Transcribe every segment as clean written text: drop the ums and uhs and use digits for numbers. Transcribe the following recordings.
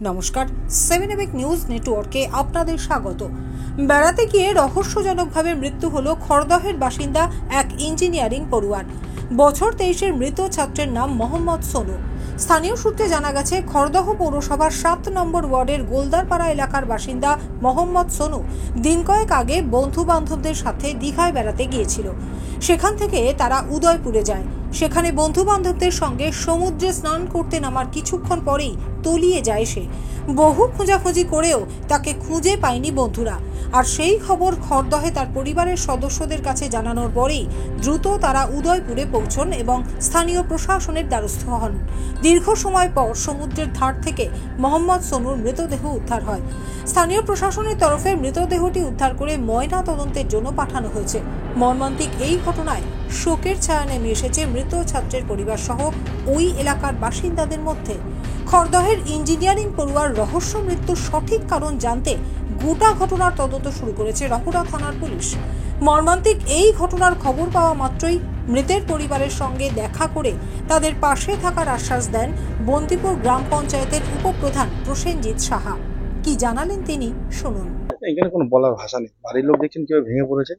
নমস্কার, 7 নিউজ নেটওয়ার্কে আপনাদের স্বাগত। বেড়াতে গিয়ে রহস্যজনকভাবে মৃত্যু হলো খড়দহের বাসিন্দা এক ইঞ্জিনিয়ারিং পড়ুয়ার। বছর 23-এর মৃত ছাত্রের নাম মোহাম্মদ সোনু। স্থানীয় সূত্রে জানা গেছে, খড়দহ পৌরসভার 7 নম্বর ওয়ার্ডের গোলদারপাড়া এলাকার বাসিন্দা মোহাম্মদ সোনু দিন কয়েক আগে বন্ধু বান্ধবদের সাথে দীঘায় বেড়াতে গিয়েছিল। সেখান থেকে তারা উদয়পুরে যায়। সেখানে বন্ধু বান্ধবদের সঙ্গে সমুদ্রে স্নান করতে নামার কিছুক্ষণ পরেই তলিয়ে যায় সে। বহু খোঁজাখুঁজি করেও তাকে খুঁজে পায়নি বন্ধুরা। আর সেই খবর খড়দহে তার পরিবারের সদস্যদের কাছে জানানোর পরেই দ্রুত তারা উদয়পুরে পৌঁছন এবং স্থানীয় প্রশাসনের দ্বারস্থ হন। দীর্ঘ সময় পর সমুদ্রের ধার থেকে মোহাম্মদ সোনুর মৃতদেহ উদ্ধার হয়। স্থানীয় প্রশাসনের তরফে মৃতদেহটি উদ্ধার করে ময়না তদন্তের জন্য পাঠানো হয়েছে। মর্মান্তিক এই ঘটনায় শোকের ছায়া নেমে এসেছে মৃত ছাত্রের পরিবার সহ ওই এলাকার বাসিন্দাদের মধ্যে। খড়দহের ইঞ্জিনিয়ারিং পড়ুয়ার রহস্য মৃত্যুর সঠিক কারণ জানতে গোটা ঘটনার তদন্ত শুরু করেছে রহুড়া থানার পুলিশ। মর্মান্তিক এই ঘটনার খবর পাওয়া মাত্রই মৃতের পরিবারের সঙ্গে দেখা করে তাদের পাশে থাকার আশ্বাস দেন বন্দিপুর গ্রাম পঞ্চায়েতের উপপ্রধান প্রসেনজিৎ সাহা। কি জানালেন তিনি, শুনুন। এখানে কোনো বলার ভাষা নেই। বাড়ির লোক দেখছেন কিভাবে ভেঙে পড়েছে,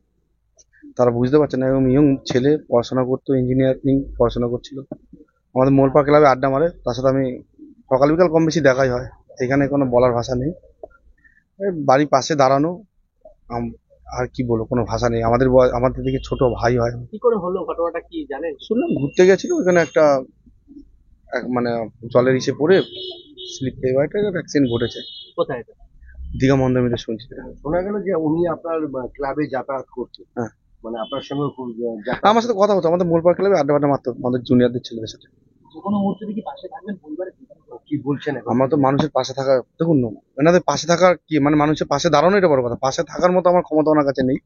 তারা বুঝতে পারছে না। এবং ইয়ং ছেলে পড়াশোনা করতো, ইঞ্জিনিয়ারিং পড়াশোনা করছিল, আমাদের মোলপা ক্লাবে আড্ডা মারে, তার সাথে আমি সকাল বিকাল কম বেশি দেখাই হয়। এখানে কোনো বলার ভাষা নেই। বাড়ির পাশে দাঁড়ানো, আর কি বলবো, কোনো ভাষা নেই। আমাদের দিকে ছোট ভাই হয়। কি করে হলো ঘটনাটা কি জানেন? শুনলাম ঘুরতে গেছিল, ওখানে একটা মানে জলের ইসে পড়ে স্লিপ খেয়ে একটা অ্যাক্সিডেন্ট ঘটেছে। কোথায় এটা? দীঘা মন্দারমণিতে শুনছি। শোনা গেল যে উনি আপনার ক্লাবে যাতায়াত করতেন। হ্যাঁ, মানে আপনার সঙ্গে খুব আমার সাথে কথা হতো, আমাদের মোলপাড় ক্লাবে আড্ডা মারতো আমাদের জুনিয়রদের ছেলেদের সাথে। কোনো মুহূর্তে কি পাশে থাকবেন পরিবারের? কি বলছেন এখন? আমরা তো মানুষের পাশে থাকা, দেখুন এনাদের পাশে থাকার কি মানে, মানুষের পাশে দাঁড়ানো এটা বড় কথা। পাশে থাকার মতো আমার ক্ষমতা ওনার কাছে নেই।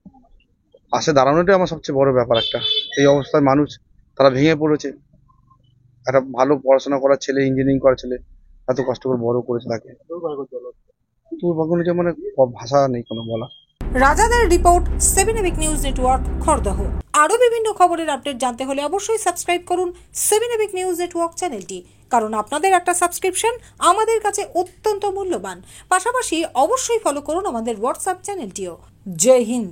পাশে দাঁড়ানোটাই আমার সবচেয়ে বড় ব্যাপার একটা। এই অবস্থায় মানুষ তারা ভেঙে পড়েছে। একটা ভালো পড়াশোনা করা ছেলে, ইঞ্জিনিয়ারিং করা ছেলে, এত কষ্ট করে বড় করেছে তাকে। দুর্ভাগ্য মানে ভাষা নেই কোনো বলা। রাজাদের রিপোর্ট, 7 নিউজ নেটওয়ার্ক, খড়দহ। আরও বিভিন্ন খবরের আপডেট জানতে হলে অবশ্যই সাবস্ক্রাইব করুন 7 নিউজ নেটওয়ার্ক চ্যানেলটি, কারণ আপনাদের একটা সাবস্ক্রিপশন আমাদের কাছে অত্যন্ত মূল্যবান। পাশাপাশি অবশ্যই ফলো করুন আমাদের হোয়াটসঅ্যাপ চ্যানেলটিও। জয় হিন্দ।